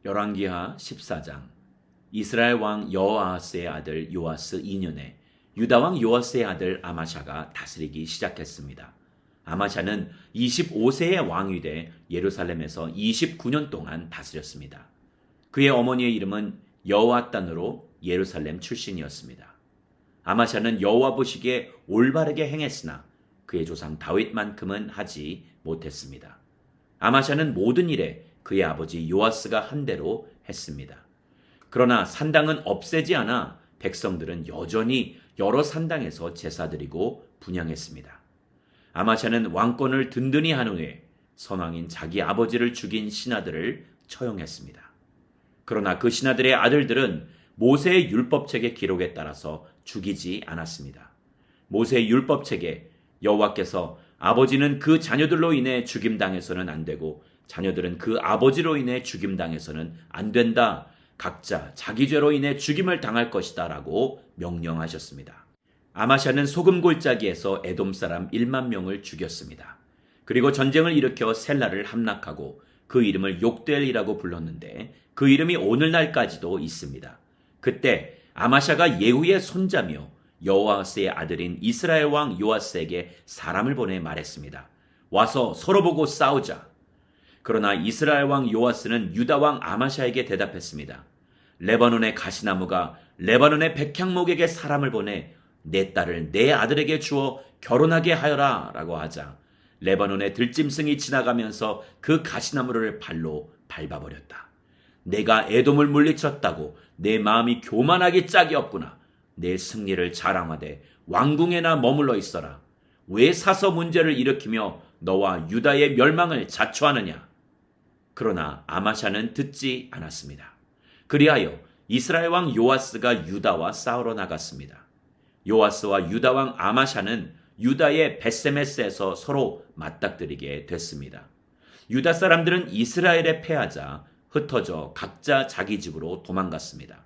열왕기하 14장. 이스라엘 왕 여호아하스의 아들 요아스 2년에 유다 왕 요아스의 아들 아마샤가 다스리기 시작했습니다. 아마샤는 25세의 왕이 돼 예루살렘에서 29년 동안 다스렸습니다. 그의 어머니의 이름은 여호아단으로 예루살렘 출신이었습니다. 아마샤는 여호와 보시기에 올바르게 행했으나 그의 조상 다윗만큼은 하지 못했습니다. 아마샤는 모든 일에 그의 아버지 요아스가 한 대로 했습니다. 그러나 산당은 없애지 않아 백성들은 여전히 여러 산당에서 제사드리고 분향했습니다. 아마샤는 왕권을 든든히 한 후에 선왕인 자기 아버지를 죽인 신하들을 처형했습니다. 그러나 그 신하들의 아들들은 모세의 율법책의 기록에 따라서 죽이지 않았습니다. 모세의 율법책에 여호와께서 아버지는 그 자녀들로 인해 죽임당해서는 안 되고 자녀들은 그 아버지로 인해 죽임당해서는 안 된다. 각자 자기 죄로 인해 죽임을 당할 것이다 라고 명령하셨습니다. 아마샤는 소금 골짜기에서 에돔 사람 1만 명을 죽였습니다. 그리고 전쟁을 일으켜 셀라를 함락하고 그 이름을 욕델이라고 불렀는데 그 이름이 오늘날까지도 있습니다. 그때 아마샤가 예후의 손자며 여호아스의 아들인 이스라엘 왕 요아스에게 사람을 보내 말했습니다. 와서 서로 보고 싸우자. 그러나 이스라엘 왕 요아스는 유다 왕 아마샤에게 대답했습니다. 레바논의 가시나무가 레바논의 백향목에게 사람을 보내 내 딸을 내 아들에게 주어 결혼하게 하여라 라고 하자 레바논의 들짐승이 지나가면서 그 가시나무를 발로 밟아버렸다. 내가 에돔을 물리쳤다고 내 마음이 교만하기 짝이 없구나. 내 승리를 자랑하되 왕궁에나 머물러 있어라. 왜 사서 문제를 일으키며 너와 유다의 멸망을 자초하느냐. 그러나 아마샤는 듣지 않았습니다. 그리하여 이스라엘 왕 요아스가 유다와 싸우러 나갔습니다. 요아스와 유다 왕 아마샤는 유다의 벳세메스에서 서로 맞닥뜨리게 됐습니다. 유다 사람들은 이스라엘에 패하자 흩어져 각자 자기 집으로 도망갔습니다.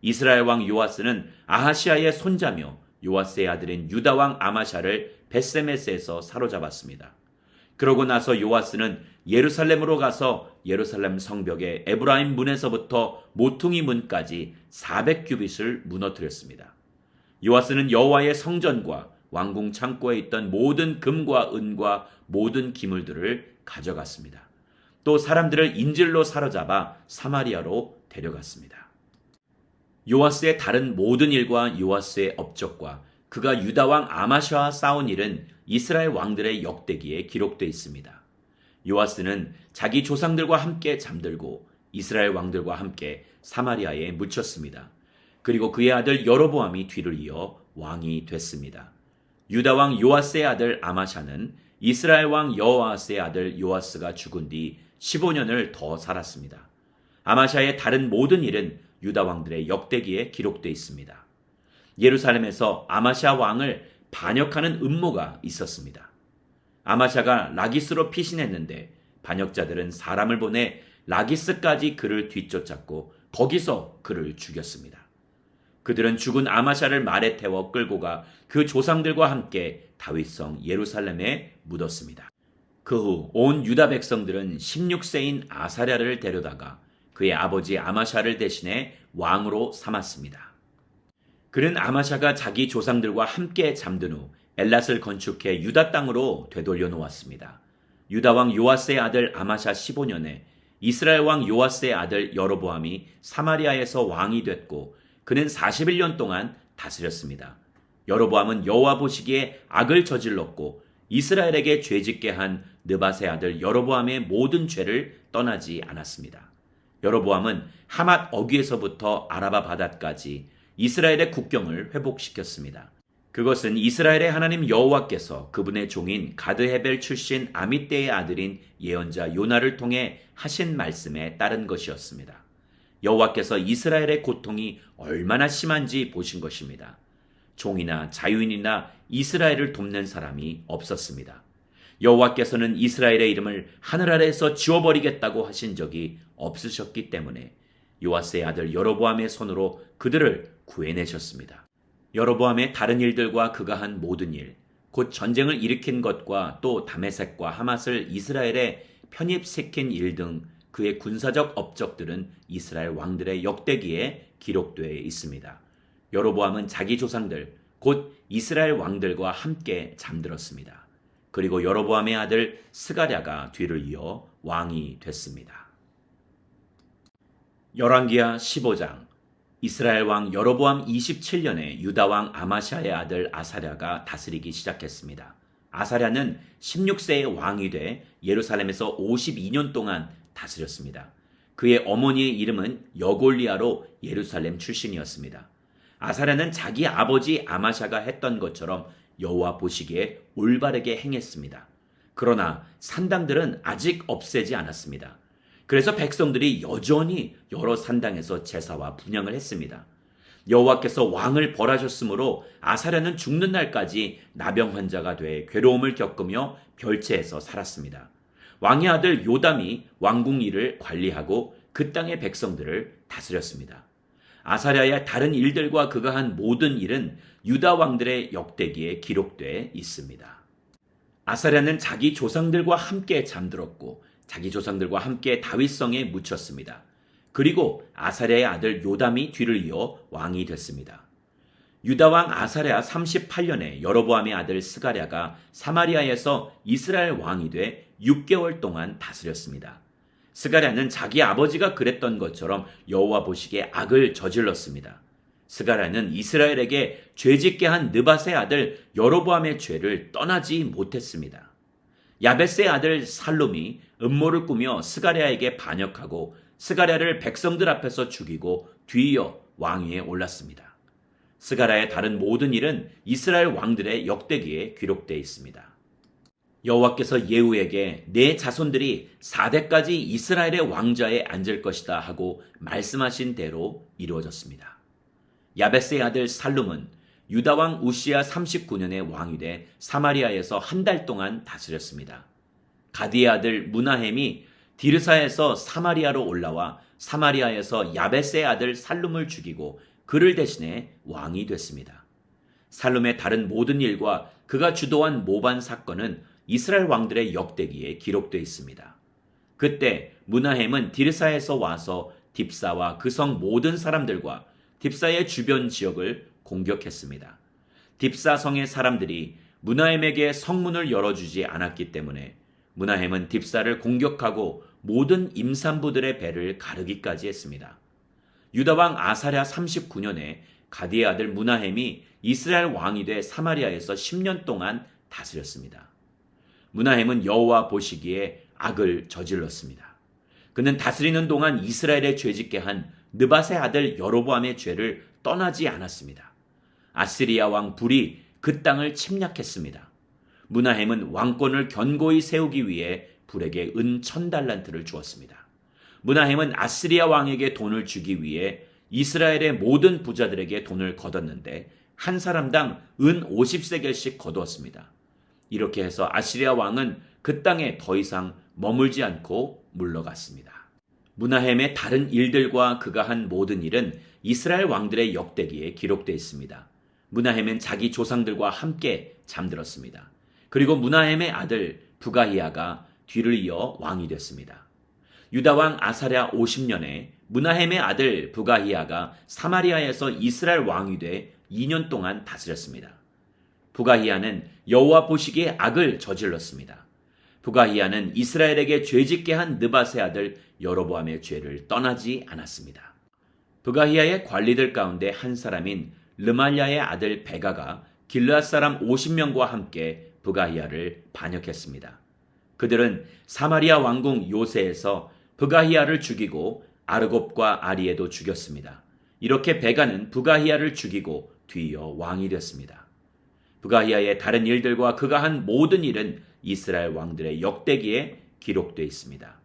이스라엘 왕 요아스는 아하시아의 손자며 요아스의 아들인 유다 왕 아마샤를 벳세메스에서 사로잡았습니다. 그러고 나서 요아스는 예루살렘으로 가서 예루살렘 성벽의 에브라임 문에서부터 모퉁이 문까지 400규빗을 무너뜨렸습니다. 요아스는 여호와의 성전과 왕궁 창고에 있던 모든 금과 은과 모든 기물들을 가져갔습니다. 또 사람들을 인질로 사로잡아 사마리아로 데려갔습니다. 요아스의 다른 모든 일과 요아스의 업적과 그가 유다 왕 아마샤와 싸운 일은 이스라엘 왕들의 역대기에 기록되어 있습니다. 요아스는 자기 조상들과 함께 잠들고 이스라엘 왕들과 함께 사마리아에 묻혔습니다. 그리고 그의 아들 여로보암이 뒤를 이어 왕이 됐습니다. 유다 왕 요아스의 아들 아마샤는 이스라엘 왕 여호아스의 아들 요아스가 죽은 뒤 15년을 더 살았습니다. 아마샤의 다른 모든 일은 유다 왕들의 역대기에 기록되어 있습니다. 예루살렘에서 아마샤 왕을 반역하는 음모가 있었습니다. 아마샤가 라기스로 피신했는데 반역자들은 사람을 보내 라기스까지 그를 뒤쫓았고 거기서 그를 죽였습니다. 그들은 죽은 아마샤를 말에 태워 끌고 가 그 조상들과 함께 다윗성 예루살렘에 묻었습니다. 그 후 온 유다 백성들은 16세인 아사랴를 데려다가 그의 아버지 아마샤를 대신해 왕으로 삼았습니다. 그는 아마샤가 자기 조상들과 함께 잠든 후 엘랏을 건축해 유다 땅으로 되돌려 놓았습니다. 유다 왕 요아스의 아들 아마샤 15년에 이스라엘 왕 요아스의 아들 여로보암이 사마리아에서 왕이 됐고 그는 41년 동안 다스렸습니다. 여로보암은 여호와 보시기에 악을 저질렀고 이스라엘에게 죄짓게 한 느밧의 아들 여로보암의 모든 죄를 떠나지 않았습니다. 여로보암은 하맛 어귀에서부터 아라바 바닷까지 이스라엘의 국경을 회복시켰습니다. 그것은 이스라엘의 하나님 여호와께서 그분의 종인 가드헤벨 출신 아미떼의 아들인 예언자 요나를 통해 하신 말씀에 따른 것이었습니다. 여호와께서 이스라엘의 고통이 얼마나 심한지 보신 것입니다. 종이나 자유인이나 이스라엘을 돕는 사람이 없었습니다. 여호와께서는 이스라엘의 이름을 하늘 아래에서 지워버리겠다고 하신 적이 없으셨기 때문에 요아스의 아들 여로보암의 손으로 그들을 구해내셨습니다. 여로보암의 다른 일들과 그가 한 모든 일, 곧 전쟁을 일으킨 것과 또 다메섹과 하맛을 이스라엘에 편입시킨 일 등 그의 군사적 업적들은 이스라엘 왕들의 역대기에 기록되어 있습니다. 여로보암은 자기 조상들, 곧 이스라엘 왕들과 함께 잠들었습니다. 그리고 여로보암의 아들 스가랴가 뒤를 이어 왕이 됐습니다. 열왕기하 15장. 이스라엘 왕 여로보암 27년에 유다 왕 아마샤의 아들 아사랴가 다스리기 시작했습니다. 아사랴는 16세의 왕이 돼 예루살렘에서 52년 동안 다스렸습니다. 그의 어머니의 이름은 여골리아로 예루살렘 출신이었습니다. 아사랴는 자기 아버지 아마샤가 했던 것처럼 여호와 보시기에 올바르게 행했습니다. 그러나 산당들은 아직 없애지 않았습니다. 그래서 백성들이 여전히 여러 산당에서 제사와 분향을 했습니다. 여호와께서 왕을 벌하셨으므로 아사랴는 죽는 날까지 나병 환자가 돼 괴로움을 겪으며 별채에서 살았습니다. 왕의 아들 요담이 왕궁 일을 관리하고 그 땅의 백성들을 다스렸습니다. 아사랴의 다른 일들과 그가 한 모든 일은 유다 왕들의 역대기에 기록되어 있습니다. 아사랴는 자기 조상들과 함께 잠들었고 자기 조상들과 함께 다윗성에 묻혔습니다. 그리고 아사랴의 아들 요담이 뒤를 이어 왕이 됐습니다. 유다 왕 아사랴 38년에 여로보암의 아들 스가랴가 사마리아에서 이스라엘 왕이 돼 6개월 동안 다스렸습니다. 스가랴는 자기 아버지가 그랬던 것처럼 여호와 보시기에 악을 저질렀습니다. 스가랴는 이스라엘에게 죄짓게 한 느밧의 아들 여로보암의 죄를 떠나지 못했습니다. 야베스의 아들 살룸이 음모를 꾸며 스가랴에게 반역하고 스가랴를 백성들 앞에서 죽이고 뒤이어 왕위에 올랐습니다. 스가랴의 다른 모든 일은 이스라엘 왕들의 역대기에 기록되어 있습니다. 여호와께서 예후에게 내 자손들이 4대까지 이스라엘의 왕좌에 앉을 것이다 하고 말씀하신 대로 이루어졌습니다. 야베스의 아들 살룸은 유다 왕 우시야 39년에 왕이 돼 사마리아에서 한 달 동안 다스렸습니다. 가디의 아들 무나헴이 디르사에서 사마리아로 올라와 사마리아에서 야베스의 아들 살룸을 죽이고 그를 대신해 왕이 됐습니다. 살룸의 다른 모든 일과 그가 주도한 모반 사건은 이스라엘 왕들의 역대기에 기록되어 있습니다. 그때 무나헴은 디르사에서 와서 딥사와 그 성 모든 사람들과 딥사의 주변 지역을 공격했습니다. 딥사 성의 사람들이 무나헴에게 성문을 열어주지 않았기 때문에 무나헴은 딥사를 공격하고 모든 임산부들의 배를 가르기까지 했습니다. 유다 왕 아사랴 39년에 가디의 아들 무나헴이 이스라엘 왕이 돼 사마리아에서 10년 동안 다스렸습니다. 무나헴은 여호와 보시기에 악을 저질렀습니다. 그는 다스리는 동안 이스라엘에 죄짓게 한 느밧의 아들 여로보암의 죄를 떠나지 않았습니다. 아시리아 왕 불이 그 땅을 침략했습니다. 무나헴은 왕권을 견고히 세우기 위해 불에게 은 1000달란트를 주었습니다. 무나헴은 아시리아 왕에게 돈을 주기 위해 이스라엘의 모든 부자들에게 돈을 거뒀는데 한 사람당 은 50세겔씩 거두었습니다. 이렇게 해서 아시리아 왕은 그 땅에 더 이상 머물지 않고 물러갔습니다. 무나헴의 다른 일들과 그가 한 모든 일은 이스라엘 왕들의 역대기에 기록되어 있습니다. 무나헴은 자기 조상들과 함께 잠들었습니다. 그리고 무나헴의 아들 부가히야가 뒤를 이어 왕이 됐습니다. 유다 왕 아사랴 50년에 무나헴의 아들 부가히야가 사마리아에서 이스라엘 왕이 돼 2년 동안 다스렸습니다. 부가히야는 여호와 보시기에 악을 저질렀습니다. 부가히야는 이스라엘에게 죄짓게 한 느밧의 아들 여로보암의 죄를 떠나지 않았습니다. 부가히야의 관리들 가운데 한 사람인 르말랴의 아들 베가가 길르앗 사람 50명과 함께 부가히야를 반역했습니다. 그들은 사마리아 왕궁 요새에서 부가히야를 죽이고 아르곱과 아리에도 죽였습니다. 이렇게 베가는 부가히야를 죽이고 뒤이어 왕이 됐습니다. 부가히야의 다른 일들과 그가 한 모든 일은 이스라엘 왕들의 역대기에 기록되어 있습니다.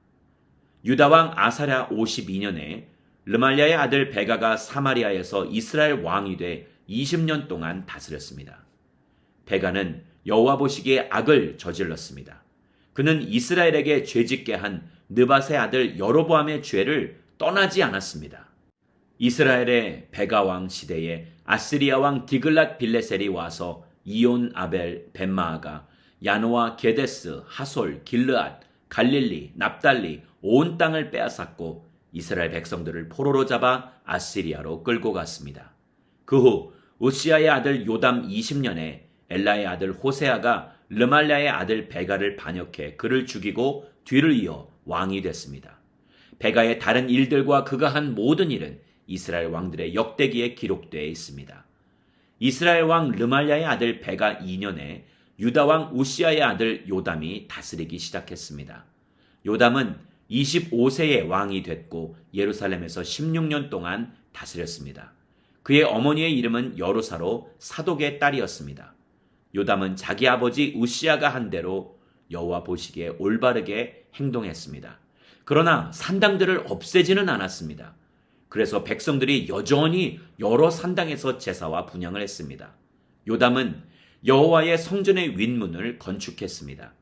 유다 왕 아사랴 52년에 르말랴의 아들 베가가 사마리아에서 이스라엘 왕이 돼 20년 동안 다스렸습니다. 베가는 여호와 보시기에 악을 저질렀습니다. 그는 이스라엘에게 죄짓게 한 느밧의 아들 여로보암의 죄를 떠나지 않았습니다. 이스라엘의 베가 왕 시대에 아시리아 왕 디글랏 빌레셀이 와서 이온 아벨 벤마아가 야노아 게데스 하솔 길르앗 갈릴리 납달리 온 땅을 빼앗았고 이스라엘 백성들을 포로로 잡아 아시리아로 끌고 갔습니다. 그 후 우시아의 아들 요담 20년에 엘라의 아들 호세아가 르말랴의 아들 베가를 반역해 그를 죽이고 뒤를 이어 왕이 됐습니다. 베가의 다른 일들과 그가 한 모든 일은 이스라엘 왕들의 역대기에 기록되어 있습니다. 이스라엘 왕 르말랴의 아들 베가 2년에 유다 왕 우시아의 아들 요담이 다스리기 시작했습니다. 요담은 25세의 왕이 됐고 예루살렘에서 16년 동안 다스렸습니다. 그의 어머니의 이름은 여루사로 사독의 딸이었습니다. 요담은 자기 아버지 우시아가 한 대로 여호와 보시기에 올바르게 행동했습니다. 그러나 산당들을 없애지는 않았습니다. 그래서 백성들이 여전히 여러 산당에서 제사와 분향을 했습니다. 요담은 여호와의 성전의 윗문을 건축했습니다.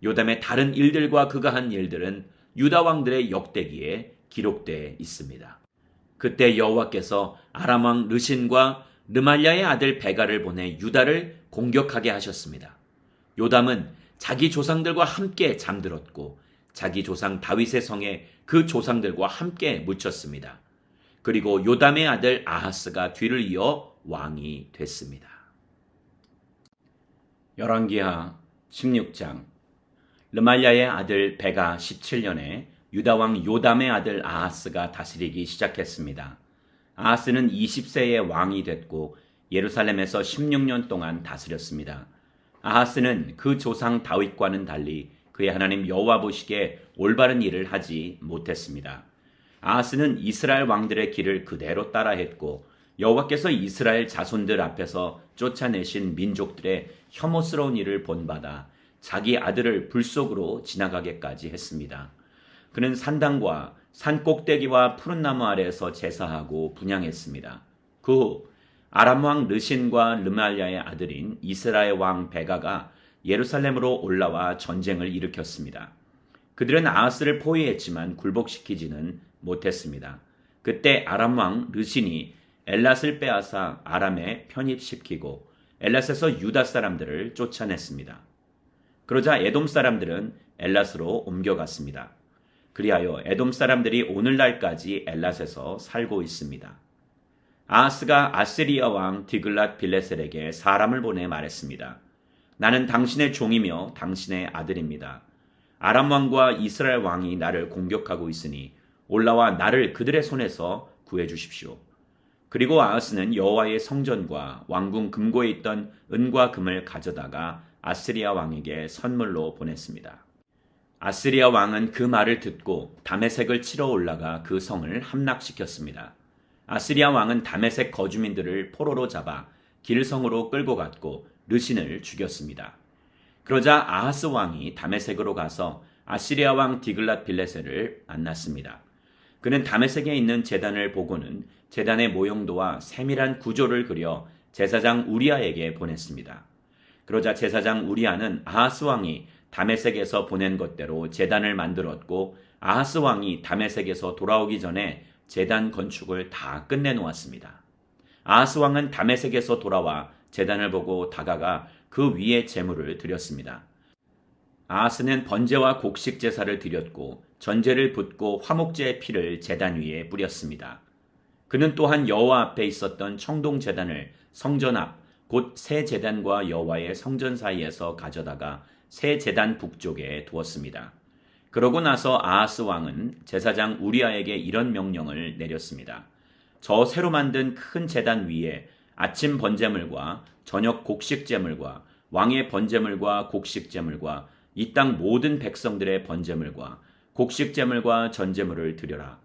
요담의 다른 일들과 그가 한 일들은 유다 왕들의 역대기에 기록되어 있습니다. 그때 여호와께서 아람 왕 르신과 르말랴의 아들 베가를 보내 유다를 공격하게 하셨습니다. 요담은 자기 조상들과 함께 잠들었고 자기 조상 다윗의 성에 그 조상들과 함께 묻혔습니다. 그리고 요담의 아들 아하스가 뒤를 이어 왕이 됐습니다. 열왕기하 16장. 르말랴의 아들 베가 17년에 유다 왕 요담의 아들 아하스가 다스리기 시작했습니다. 아하스는 20세의 왕이 됐고 예루살렘에서 16년 동안 다스렸습니다. 아하스는 그 조상 다윗과는 달리 그의 하나님 여호와 보시기에 올바른 일을 하지 못했습니다. 아하스는 이스라엘 왕들의 길을 그대로 따라했고 여호와께서 이스라엘 자손들 앞에서 쫓아내신 민족들의 혐오스러운 일을 본받아 자기 아들을 불속으로 지나가게까지 했습니다. 그는 산당과 산 꼭대기와 푸른 나무 아래에서 제사하고 분향했습니다. 그 후 아람 왕 르신과 르말랴의 아들인 이스라엘 왕 베가가 예루살렘으로 올라와 전쟁을 일으켰습니다. 그들은 아하스를 포위했지만 굴복시키지는 못했습니다. 그때 아람 왕 르신이 엘랏을 빼앗아 아람에 편입시키고 엘랏에서 유다 사람들을 쫓아냈습니다. 그러자 에돔 사람들은 엘랏으로 옮겨갔습니다. 그리하여 에돔 사람들이 오늘날까지 엘랏에서 살고 있습니다. 아하스가 아시리아 왕 디글랏 빌레셀에게 사람을 보내 말했습니다. 나는 당신의 종이며 당신의 아들입니다. 아람 왕과 이스라엘 왕이 나를 공격하고 있으니 올라와 나를 그들의 손에서 구해주십시오. 그리고 아하스는 여호와의 성전과 왕궁 금고에 있던 은과 금을 가져다가 아시리아 왕에게 선물로 보냈습니다. 아시리아 왕은 그 말을 듣고 다메섹을 치러 올라가 그 성을 함락시켰습니다. 아시리아 왕은 다메섹 거주민들을 포로로 잡아 길성으로 끌고 갔고 르신을 죽였습니다. 그러자 아하스 왕이 다메섹으로 가서 아시리아 왕 디글랏 빌레셀을 만났습니다. 그는 다메섹에 있는 제단을 보고는 제단의 모형도와 세밀한 구조를 그려 제사장 우리아에게 보냈습니다. 그러자 제사장 우리아는 아하스 왕이 다메섹에서 보낸 것대로 제단을 만들었고 아하스 왕이 다메섹에서 돌아오기 전에 제단 건축을 다 끝내놓았습니다. 아하스 왕은 다메섹에서 돌아와 제단을 보고 다가가 그 위에 제물을 드렸습니다. 아하스는 번제와 곡식 제사를 드렸고 전제를 붓고 화목제의 피를 제단 위에 뿌렸습니다. 그는 또한 여호와 앞에 있었던 청동 제단을 성전 앞 곧 새 제단과 여호와의 성전 사이에서 가져다가 새 제단 북쪽에 두었습니다. 그러고 나서 아하스 왕은 제사장 우리아에게 이런 명령을 내렸습니다. 저 새로 만든 큰 제단 위에 아침 번제물과 저녁 곡식제물과 왕의 번제물과 곡식제물과 이 땅 모든 백성들의 번제물과 곡식제물과 전제물을 드려라.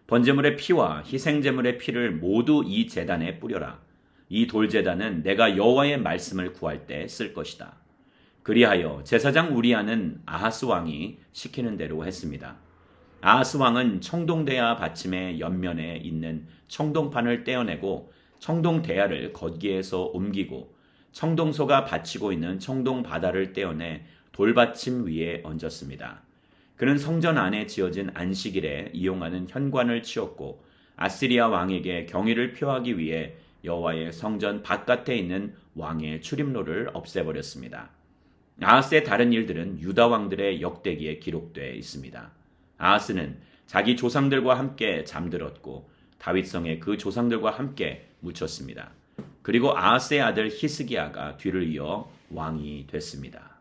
번제물의 피와 희생제물의 피를 모두 이 제단에 뿌려라. 이 돌제단은 내가 여호와의 말씀을 구할 때 쓸 것이다. 그리하여 제사장 우리아는 아하스 왕이 시키는 대로 했습니다. 아하스 왕은 청동대야 받침의 옆면에 있는 청동판을 떼어내고 청동대야를 거기에서 옮기고 청동소가 받치고 있는 청동바다를 떼어내 돌받침 위에 얹었습니다. 그는 성전 안에 지어진 안식일에 이용하는 현관을 치웠고 아시리아 왕에게 경의를 표하기 위해 여호와의 성전 바깥에 있는 왕의 출입로를 없애버렸습니다. 아하스의 다른 일들은 유다 왕들의 역대기에 기록되어 있습니다. 아하스는 자기 조상들과 함께 잠들었고 다윗성에 그 조상들과 함께 묻혔습니다. 그리고 아하스의 아들 히스기야가 뒤를 이어 왕이 됐습니다.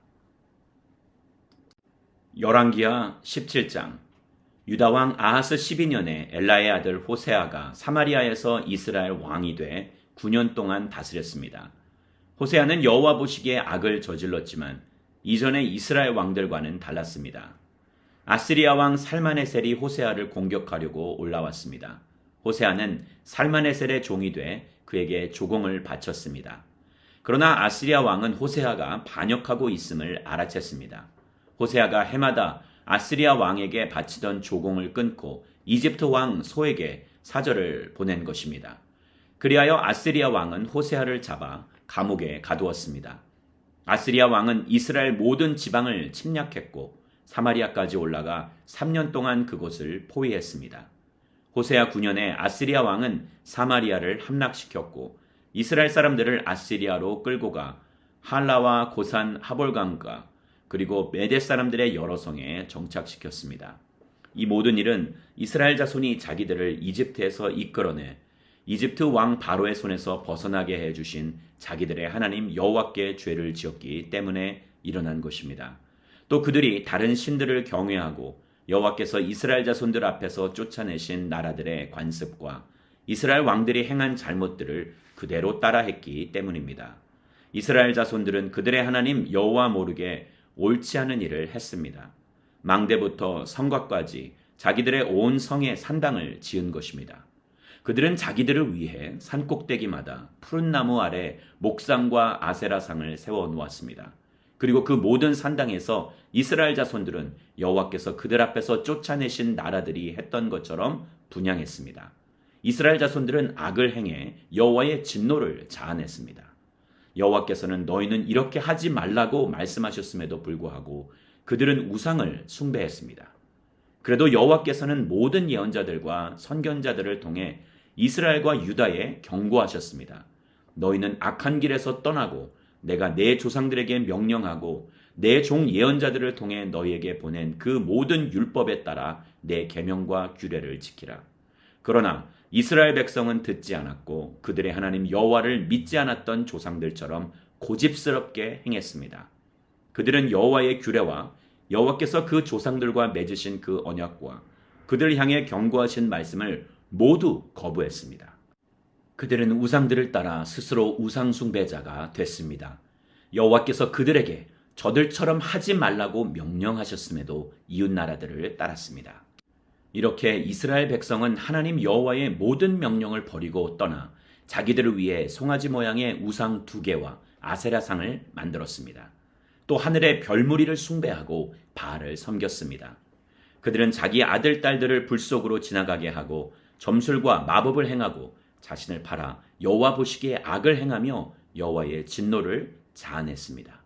열왕기하 17장. 유다 왕 아하스 12년에 엘라의 아들 호세아가 사마리아에서 이스라엘 왕이 돼 9년 동안 다스렸습니다. 호세아는 여호와 보시기에 악을 저질렀지만 이전의 이스라엘 왕들과는 달랐습니다. 아스리야 왕 살마네셀이 호세아를 공격하려고 올라왔습니다. 호세아는 살마네셀의 종이 돼 그에게 조공을 바쳤습니다. 그러나 아스리야 왕은 호세아가 반역하고 있음을 알아챘습니다. 호세아가 해마다 아스리야 왕에게 바치던 조공을 끊고 이집트 왕 소에게 사절을 보낸 것입니다. 그리하여 아스리야 왕은 호세아를 잡아 감옥에 가두었습니다. 아스리야 왕은 이스라엘 모든 지방을 침략했고 사마리아까지 올라가 3년 동안 그곳을 포위했습니다. 호세아 9년에 아스리야 왕은 사마리아를 함락시켰고 이스라엘 사람들을 아스리아로 끌고 가 할라와 고산 하볼강과 그리고 메대 사람들의 여러 성에 정착시켰습니다. 이 모든 일은 이스라엘 자손이 자기들을 이집트에서 이끌어내 이집트 왕 바로의 손에서 벗어나게 해주신 자기들의 하나님 여호와께 죄를 지었기 때문에 일어난 것입니다. 또 그들이 다른 신들을 경외하고 여호와께서 이스라엘 자손들 앞에서 쫓아내신 나라들의 관습과 이스라엘 왕들이 행한 잘못들을 그대로 따라했기 때문입니다. 이스라엘 자손들은 그들의 하나님 여호와 모르게 옳지 않은 일을 했습니다. 망대부터 성곽까지 자기들의 온 성에 산당을 지은 것입니다. 그들은 자기들을 위해 산꼭대기마다 푸른 나무 아래 목상과 아세라상을 세워 놓았습니다. 그리고 그 모든 산당에서 이스라엘 자손들은 여호와께서 그들 앞에서 쫓아내신 나라들이 했던 것처럼 분향했습니다. 이스라엘 자손들은 악을 행해 여호와의 진노를 자아냈습니다. 여호와께서는 너희는 이렇게 하지 말라고 말씀하셨음에도 불구하고 그들은 우상을 숭배했습니다. 그래도 여호와께서는 모든 예언자들과 선견자들을 통해 이스라엘과 유다에 경고하셨습니다. 너희는 악한 길에서 떠나고 내가 내 조상들에게 명령하고 내 종 예언자들을 통해 너희에게 보낸 그 모든 율법에 따라 내 계명과 규례를 지키라. 그러나 이스라엘 백성은 듣지 않았고 그들의 하나님 여호와를 믿지 않았던 조상들처럼 고집스럽게 행했습니다. 그들은 여호와의 규례와 여호와께서 그 조상들과 맺으신 그 언약과 그들을 향해 경고하신 말씀을 모두 거부했습니다. 그들은 우상들을 따라 스스로 우상 숭배자가 됐습니다. 여호와께서 그들에게 저들처럼 하지 말라고 명령하셨음에도 이웃 나라들을 따랐습니다. 이렇게 이스라엘 백성은 하나님 여호와의 모든 명령을 버리고 떠나 자기들을 위해 송아지 모양의 우상 2개와 아세라상을 만들었습니다. 또 하늘의 별무리를 숭배하고 바알을 섬겼습니다. 그들은 자기 아들, 딸들을 불 속으로 지나가게 하고 점술과 마법을 행하고 자신을 팔아 여호와 보시기에 악을 행하며 여호와의 진노를 자아냈습니다.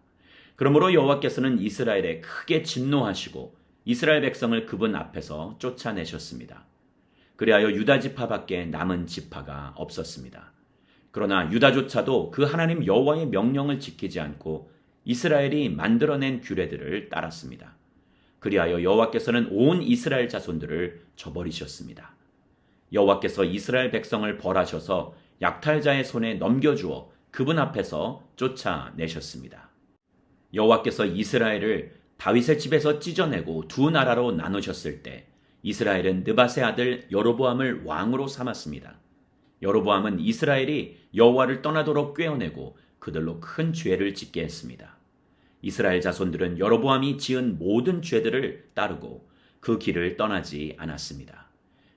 그러므로 여호와께서는 이스라엘에 크게 진노하시고 이스라엘 백성을 그분 앞에서 쫓아내셨습니다. 그리하여 유다 지파밖에 남은 지파가 없었습니다. 그러나 유다조차도 그 하나님 여호와의 명령을 지키지 않고 이스라엘이 만들어낸 규례들을 따랐습니다. 그리하여 여호와께서는 온 이스라엘 자손들을 저버리셨습니다. 여호와께서 이스라엘 백성을 벌하셔서 약탈자의 손에 넘겨주어 그분 앞에서 쫓아내셨습니다. 여호와께서 이스라엘을 다윗의 집에서 찢어내고 2 나라로 나누셨을 때 이스라엘은 느밧의 아들 여로보암을 왕으로 삼았습니다. 여로보암은 이스라엘이 여호와를 떠나도록 꾀어내고 그들로 큰 죄를 짓게 했습니다. 이스라엘 자손들은 여로보암이 지은 모든 죄들을 따르고 그 길을 떠나지 않았습니다.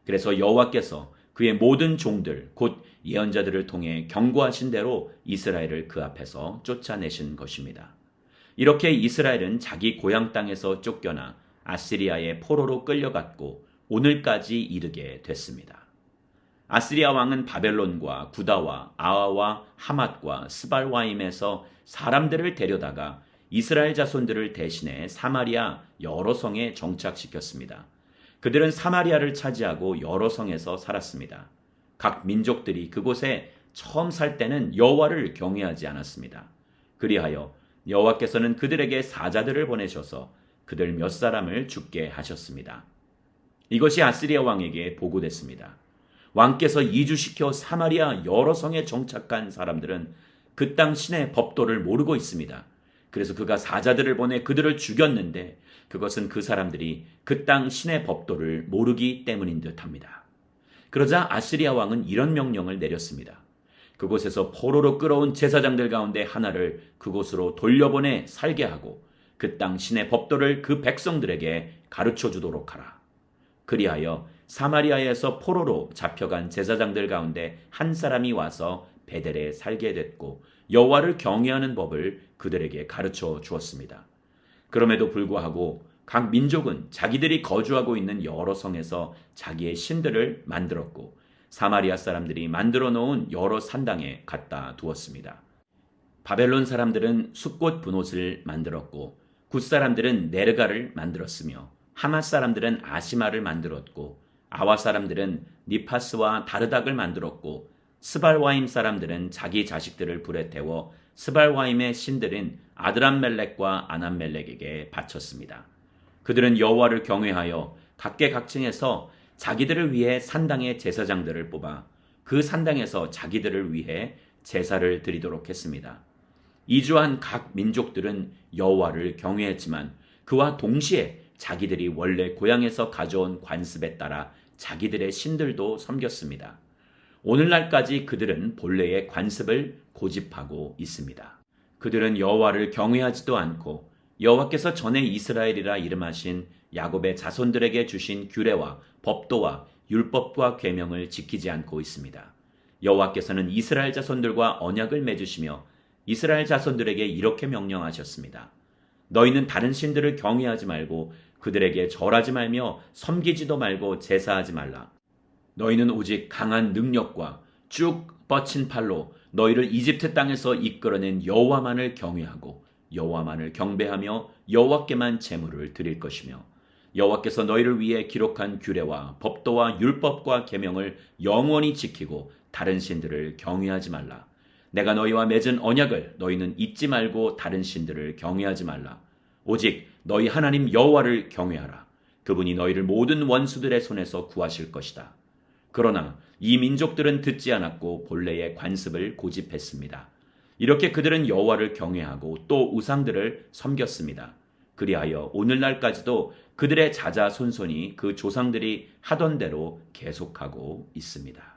그래서 여호와께서 그의 모든 종들 곧 예언자들을 통해 경고하신 대로 이스라엘을 그 앞에서 쫓아내신 것입니다. 이렇게 이스라엘은 자기 고향 땅에서 쫓겨나 아시리아의 포로로 끌려갔고 오늘까지 이르게 됐습니다. 아시리아 왕은 바벨론과 구다와 아와와 하맛과 스발와임에서 사람들을 데려다가 이스라엘 자손들을 대신해 사마리아 여러 성에 정착시켰습니다. 그들은 사마리아를 차지하고 여러 성에서 살았습니다. 각 민족들이 그곳에 처음 살 때는 여호와를 경외하지 않았습니다. 그리하여 여호와께서는 그들에게 사자들을 보내셔서 그들 몇 사람을 죽게 하셨습니다. 이것이 아시리아 왕에게 보고됐습니다. 왕께서 이주시켜 사마리아 여러 성에 정착한 사람들은 그 땅 신의 법도를 모르고 있습니다. 그래서 그가 사자들을 보내 그들을 죽였는데 그것은 그 사람들이 그 땅 신의 법도를 모르기 때문인 듯합니다. 그러자 아시리아 왕은 이런 명령을 내렸습니다. 그곳에서 포로로 끌어온 제사장들 가운데 하나를 그곳으로 돌려보내 살게 하고 그 땅 신의 법도를 그 백성들에게 가르쳐 주도록 하라. 그리하여 사마리아에서 포로로 잡혀간 제사장들 가운데 한 사람이 와서 베델에 살게 됐고 여호와를 경외하는 법을 그들에게 가르쳐 주었습니다. 그럼에도 불구하고 각 민족은 자기들이 거주하고 있는 여러 성에서 자기의 신들을 만들었고 사마리아 사람들이 만들어 놓은 여러 산당에 갖다 두었습니다. 바벨론 사람들은 숫꽃 분옷을 만들었고 굿 사람들은 네르가를 만들었으며 하맛 사람들은 아시마를 만들었고 아와 사람들은 니파스와 다르닥을 만들었고 스발와임 사람들은 자기 자식들을 불에 태워 스발와임의 신들인 아드람멜렉과 아남멜렉에게 바쳤습니다. 그들은 여호와를 경외하여 각계각층에서 자기들을 위해 산당의 제사장들을 뽑아 그 산당에서 자기들을 위해 제사를 드리도록 했습니다. 이주한 각 민족들은 여호와를 경외했지만 그와 동시에 자기들이 원래 고향에서 가져온 관습에 따라 자기들의 신들도 섬겼습니다. 오늘날까지 그들은 본래의 관습을 고집하고 있습니다. 그들은 여호와를 경외하지도 않고 여호와께서 전에 이스라엘이라 이름하신 야곱의 자손들에게 주신 규례와 법도와 율법과 계명을 지키지 않고 있습니다. 여호와께서는 이스라엘 자손들과 언약을 맺으시며 이스라엘 자손들에게 이렇게 명령하셨습니다. 너희는 다른 신들을 경외하지 말고 그들에게 절하지 말며 섬기지도 말고 제사하지 말라. 너희는 오직 강한 능력과 쭉 뻗친 팔로 너희를 이집트 땅에서 이끌어낸 여호와만을 경외하고 여호와만을 경배하며 여호와께만 제물을 드릴 것이며 여호와께서 너희를 위해 기록한 규례와 법도와 율법과 계명을 영원히 지키고 다른 신들을 경외하지 말라. 내가 너희와 맺은 언약을 너희는 잊지 말고 다른 신들을 경외하지 말라. 오직 너희 하나님 여호와를 경외하라. 그분이 너희를 모든 원수들의 손에서 구하실 것이다. 그러나 이 민족들은 듣지 않았고 본래의 관습을 고집했습니다. 이렇게 그들은 여호와를 경외하고 또 우상들을 섬겼습니다. 그리하여 오늘날까지도 그들의 자자손손이 그 조상들이 하던 대로 계속하고 있습니다.